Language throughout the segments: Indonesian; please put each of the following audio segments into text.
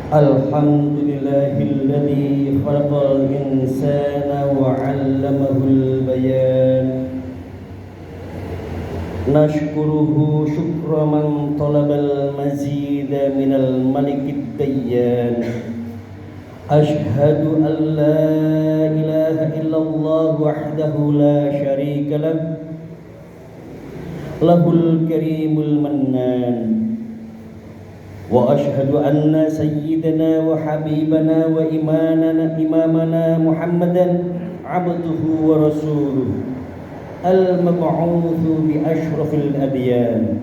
Alhamdulillahilladzi khalaqal insana wa 'allamahul bayan. Nashkuruhu syukra man talabal mazida minal malikid dayyan. Ashhadu an la ilaha illallah wahdahu la syarika lah, lahul karimul mannan. Wa ashhadu anna sayyidana wa habibana wa imamana Muhammadan abduhu wa rasuluh al-mab'utsu bi asyrafil adyan.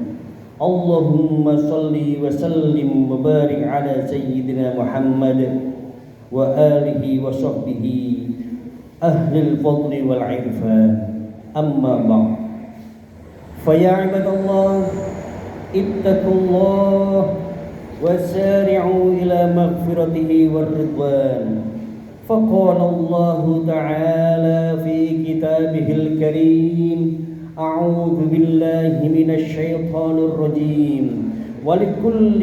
Allahumma salli wa sallim wa barik ala sayyidina Muhammad wa alihi wa sahbihi ahlil fadli wal irfan. Amma ba'd. Fa ya ibadallah ittaqullah وسارعوا إلى مغفرته والرضوان. فقال الله تعالى في كتابه الكريم: أعوذ بالله من الشيطان الرجيم ولكل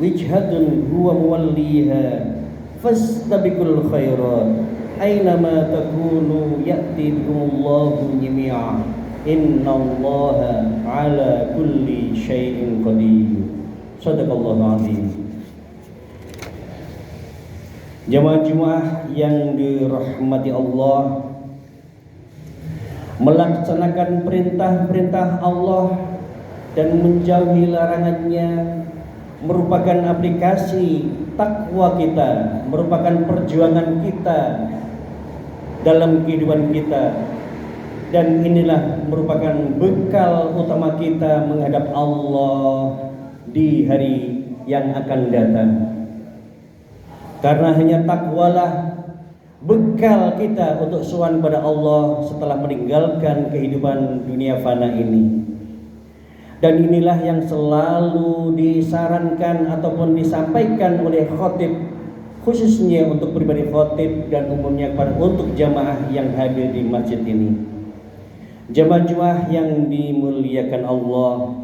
وجهة هو موليها فاستبقوا الخيرات أينما تكونوا يأتي بكم الله جميعا إن الله على كل شيء قدير. Shadaqallahu azim. Jamaah-jamaah yang dirahmati Allah, melaksanakan perintah-perintah Allah dan menjauhi larangannya merupakan aplikasi takwa kita, merupakan perjuangan kita dalam kehidupan kita, dan inilah merupakan bekal utama kita menghadap Allah di hari yang akan datang. Karena hanya takwalah bekal kita untuk sowan kepada Allah setelah meninggalkan kehidupan dunia fana ini. Dan inilah yang selalu disarankan ataupun disampaikan oleh khatib, khususnya untuk pribadi khatib dan umumnya untuk jamaah yang hadir di masjid ini. Jamaah-jamaah yang dimuliakan Allah,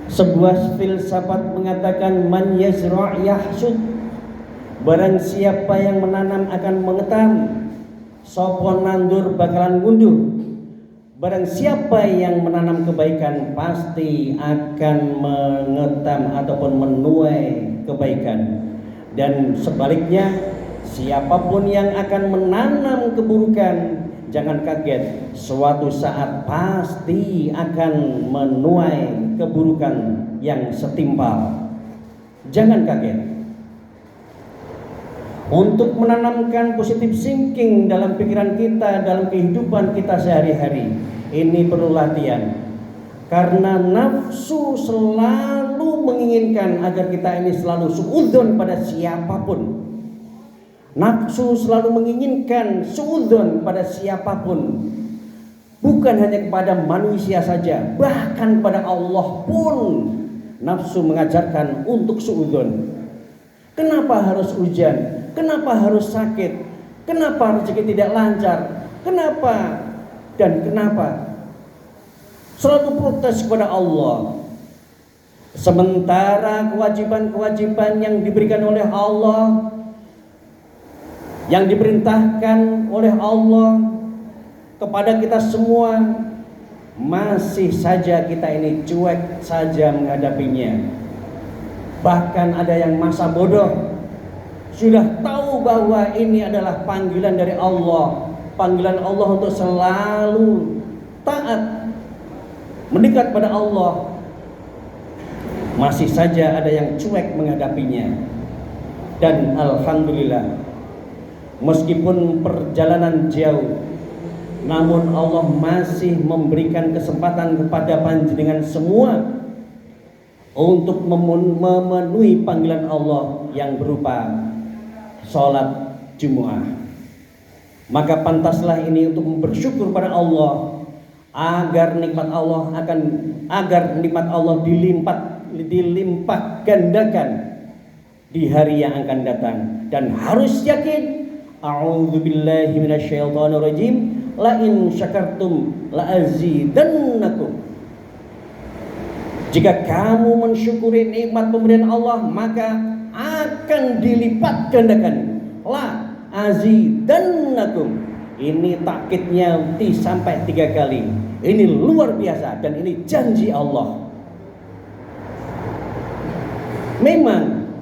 sebuah filsafat mengatakan man yazra' yahsud, barang siapa yang menanam akan mengetam, sapa nandur bakalan ngunduh. Barang siapa yang menanam kebaikan pasti akan mengetam ataupun menuai kebaikan. Dan sebaliknya, siapapun yang akan menanam keburukan, jangan kaget, suatu saat pasti akan menuai keburukan yang setimpal. Jangan kaget. Untuk menanamkan positive thinking dalam pikiran kita, dalam kehidupan kita sehari-hari, ini perlu latihan. Karena nafsu selalu menginginkan agar kita ini selalu suudzon pada siapapun. Nafsu selalu menginginkan suudzon pada siapapun. Bukan hanya kepada manusia saja, bahkan pada Allah pun nafsu mengajarkan untuk suudzon. Kenapa harus hujan? Kenapa harus sakit? Kenapa rezeki tidak lancar? Kenapa? Dan kenapa? Selalu protes kepada Allah. Sementara kewajiban-kewajiban yang diberikan oleh Allah, yang diperintahkan oleh Allah kepada kita semua, masih saja kita ini cuek saja menghadapinya. Bahkan ada yang masa bodoh, sudah tahu bahwa ini adalah panggilan dari Allah, panggilan Allah untuk selalu taat, mendekat pada Allah, masih saja ada yang cuek menghadapinya. Dan alhamdulillah, meskipun perjalanan jauh, namun Allah masih memberikan kesempatan kepada panjenengan semua untuk memenuhi panggilan Allah yang berupa sholat Jumu'ah. Maka pantaslah ini untuk bersyukur pada Allah agar nikmat Allah dilimpah gandakan di hari yang akan datang. Dan harus yakin, a'udzubillahi minasyaitonirrajim, la in syakartum la azidannakum. Jika kamu mensyukuri nikmat pemberian Allah, maka akan dilipat gandakan. La azidannakum. Ini takkidnya sampai 3 kali. Ini luar biasa dan ini janji Allah. Memang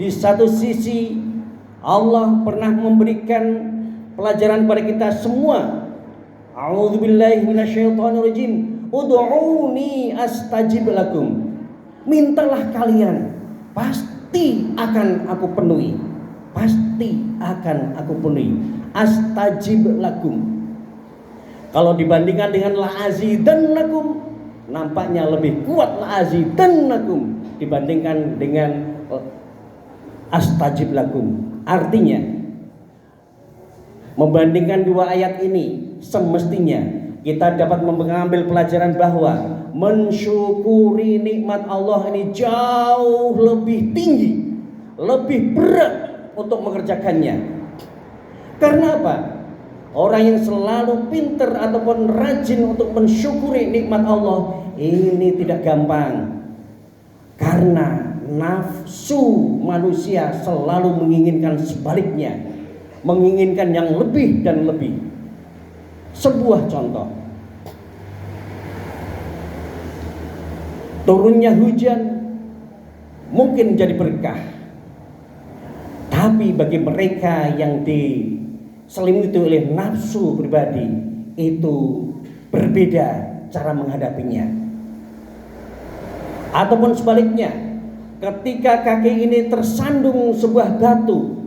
di satu sisi Allah pernah memberikan pelajaran pada kita semua. A'udzubillahi minasyaitonirrajim. Ud'uni astajib lakum. Mintalah kalian, pasti akan aku penuhi. Pasti akan aku penuhi. Astajib lakum. Kalau dibandingkan dengan la'azidannakum, nampaknya lebih kuat la'azidannakum dibandingkan dengan astajib lakum. Artinya, membandingkan dua ayat ini, semestinya kita dapat mengambil pelajaran bahwa mensyukuri nikmat Allah ini jauh lebih tinggi, lebih berat untuk mengerjakannya. Karena apa? Orang yang selalu pintar ataupun rajin untuk mensyukuri nikmat Allah ini tidak gampang. Karena nafsu manusia selalu menginginkan sebaliknya, menginginkan yang lebih dan lebih. Sebuah contoh, turunnya hujan mungkin jadi berkah, tapi bagi mereka yang diselimuti oleh nafsu pribadi itu berbeda cara menghadapinya. Ataupun sebaliknya, ketika kaki ini tersandung sebuah batu,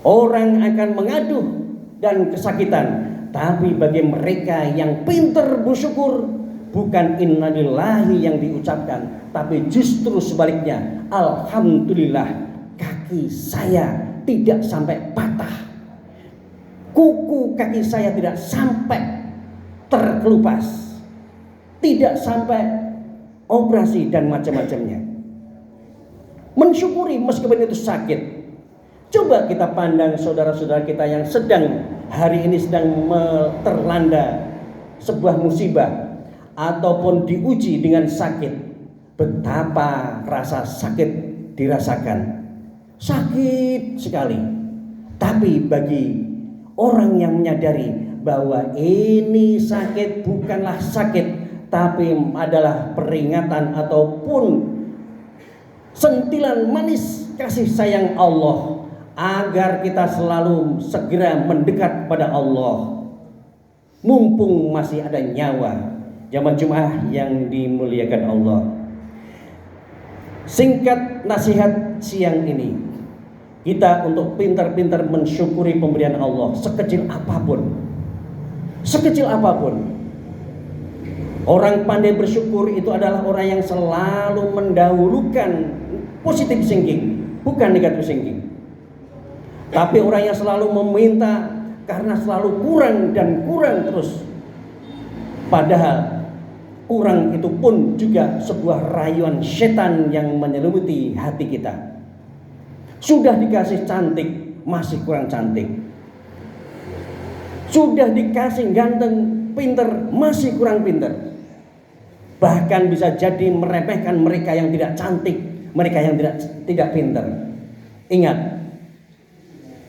orang akan mengaduh dan kesakitan. Tapi bagi mereka yang pintar bersyukur, bukan innalillahi yang diucapkan, tapi justru sebaliknya, alhamdulillah, kaki saya tidak sampai patah, kuku kaki saya tidak sampai terkelupas, tidak sampai operasi dan macam-macamnya. Mensyukuri meskipun itu sakit. Coba kita pandang saudara-saudara kita yang hari ini sedang terlanda sebuah musibah ataupun diuji dengan sakit. Betapa rasa sakit dirasakan. Sakit sekali. Tapi bagi orang yang menyadari bahwa ini sakit bukanlah sakit, tapi adalah peringatan ataupun sentilan manis kasih sayang Allah, agar kita selalu segera mendekat pada Allah mumpung masih ada nyawa. Jamaah Jumat yang dimuliakan Allah, singkat nasihat siang ini, kita untuk pintar-pintar mensyukuri pemberian Allah sekecil apapun. Sekecil apapun. Orang pandai bersyukur itu adalah orang yang selalu mendahulukan positive thinking, bukan negative thinking. Tapi orang yang selalu meminta karena selalu kurang dan kurang terus. Padahal kurang itu pun juga sebuah rayuan setan yang menyelimuti hati kita. Sudah dikasih cantik, masih kurang cantik. Sudah dikasih ganteng, pinter, masih kurang pinter. Bahkan bisa jadi meremehkan mereka yang tidak cantik, mereka yang tidak pintar. Ingat,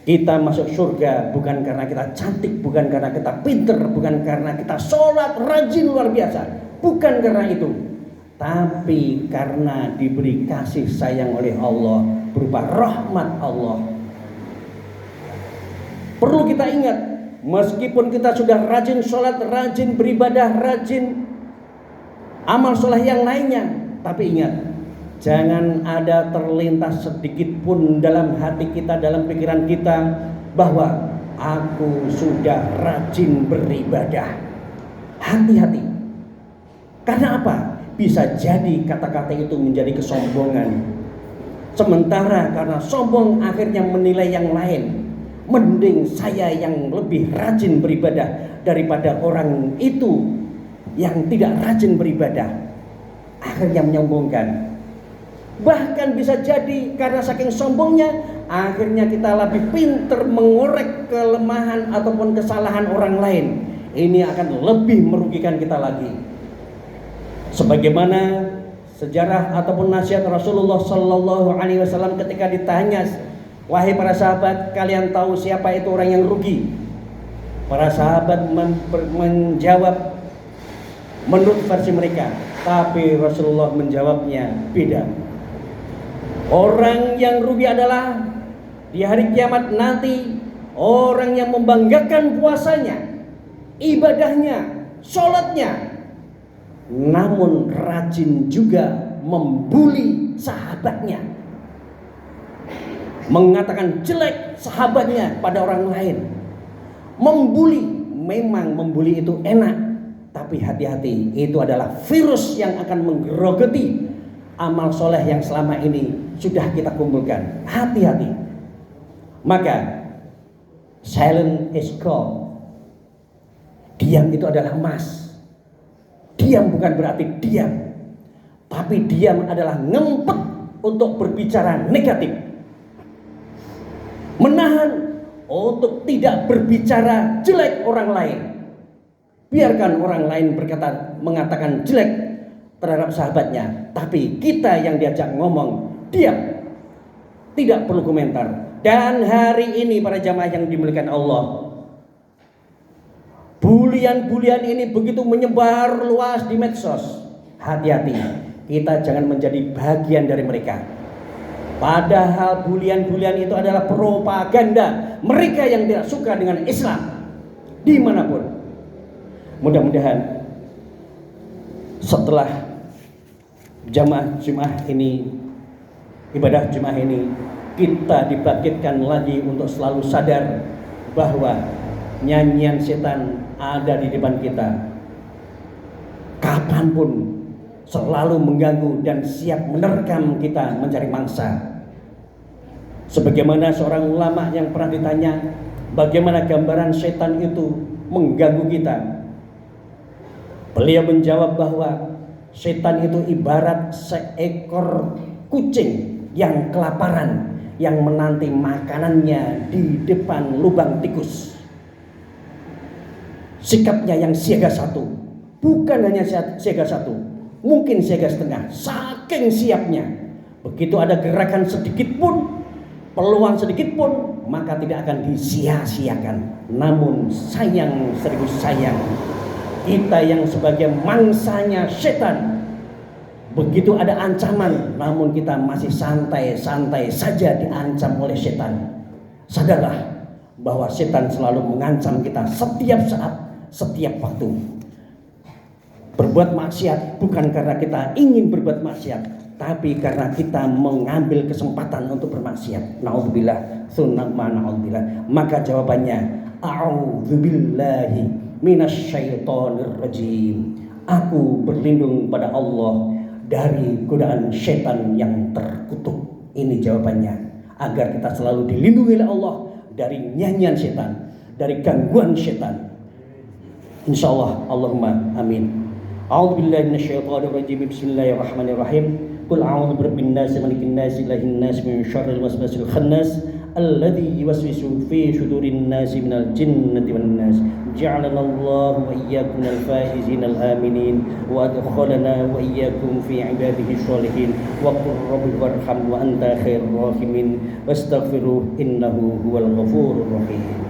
kita masuk surga bukan karena kita cantik, bukan karena kita pintar, bukan karena kita sholat rajin luar biasa, bukan karena itu, tapi karena diberi kasih sayang oleh Allah berupa rahmat Allah. Perlu kita ingat, meskipun kita sudah rajin sholat, rajin beribadah, rajin amal soleh yang lainnya, tapi ingat, jangan ada terlintas sedikit pun dalam hati kita, dalam pikiran kita, bahwa aku sudah rajin beribadah. Hati-hati. Karena apa? Bisa jadi kata-kata itu menjadi kesombongan. Sementara karena sombong akhirnya menilai yang lain. Mending saya yang lebih rajin beribadah daripada orang itu yang tidak rajin beribadah, akhirnya menyombongkan. Bahkan bisa jadi karena saking sombongnya, akhirnya kita lebih pintar mengorek kelemahan ataupun kesalahan orang lain. Ini akan lebih merugikan kita lagi. Sebagaimana sejarah ataupun nasihat Rasulullah Sallallahu Alaihi Wasallam ketika ditanya, wahai para sahabat, kalian tahu siapa itu orang yang rugi? Para sahabat menjawab menurut versi mereka, tapi Rasulullah menjawabnya beda. Orang yang rugi adalah di hari kiamat nanti orang yang membanggakan puasanya, ibadahnya, sholatnya, namun rajin juga membuli sahabatnya, mengatakan jelek sahabatnya pada orang lain. Membuli, memang membuli itu enak, tapi hati-hati, itu adalah virus yang akan menggerogoti amal soleh yang selama ini sudah kita kumpulkan. Hati-hati. Maka silent is gold. Diam itu adalah emas. Diam bukan berarti diam, tapi diam adalah ngempet untuk berbicara negatif, menahan untuk tidak berbicara jelek orang lain. Biarkan orang lain mengatakan jelek terhadap sahabatnya, tapi kita yang diajak ngomong diam, tidak perlu komentar. Dan hari ini para jamaah yang dimuliakan Allah, bulian-bulian ini begitu menyebar luas di medsos. Hati-hati, kita jangan menjadi bagian dari mereka. Padahal bulian-bulian itu adalah propaganda mereka yang tidak suka dengan Islam dimanapun. Mudah-mudahan setelah jamaah Jumat ini, ibadah Jumat ini, kita dibangkitkan lagi untuk selalu sadar bahwa nyanyian setan ada di depan kita, kapanpun selalu mengganggu dan siap menerkam kita mencari mangsa. Sebagaimana seorang ulama yang pernah ditanya bagaimana gambaran setan itu mengganggu kita, beliau menjawab bahwa setan itu ibarat seekor kucing yang kelaparan, yang menanti makanannya di depan lubang tikus. Sikapnya yang siaga satu, bukan hanya siaga satu, mungkin siaga setengah, saking siapnya. Begitu ada gerakan sedikit pun, peluang sedikit pun, maka tidak akan disia-siakan. Namun sayang seribu sayang, kita yang sebagai mangsanya setan, begitu ada ancaman, namun kita masih santai-santai saja diancam oleh setan. Sadarlah bahwa setan selalu mengancam kita setiap saat, setiap waktu. Berbuat maksiat bukan karena kita ingin berbuat maksiat, tapi karena kita mengambil kesempatan untuk bermaksiat. Naudzubillah, tsumma naudzubillah. Maka jawabannya, a'udzubillahi minasyaitonir rajim. Aku berlindung pada Allah dari godaan setan yang terkutuk. Ini jawabannya, agar kita selalu dilindungi oleh Allah dari nyanyian setan, dari gangguan setan. Insyaallah, Allahumma amin. A'udzubillahi minasyaitonir rajim. Bismillahirrahmanirrahim. Qul a'udzu birabbin nas, malikin nas, ilahin nas, min syarril waswasil khannas, alladzi yuwaswisu fi syudurin nas minal jinnati wan nas. Ja'alana Allah wa iyyakum minal faizin al aminin wa adkhalana wa iyyakum fi ibadihi sholihin. Wa qur rabbi warham wa anta khairur rahimin wastaghfiruh innahu huwal ghafurur rahim.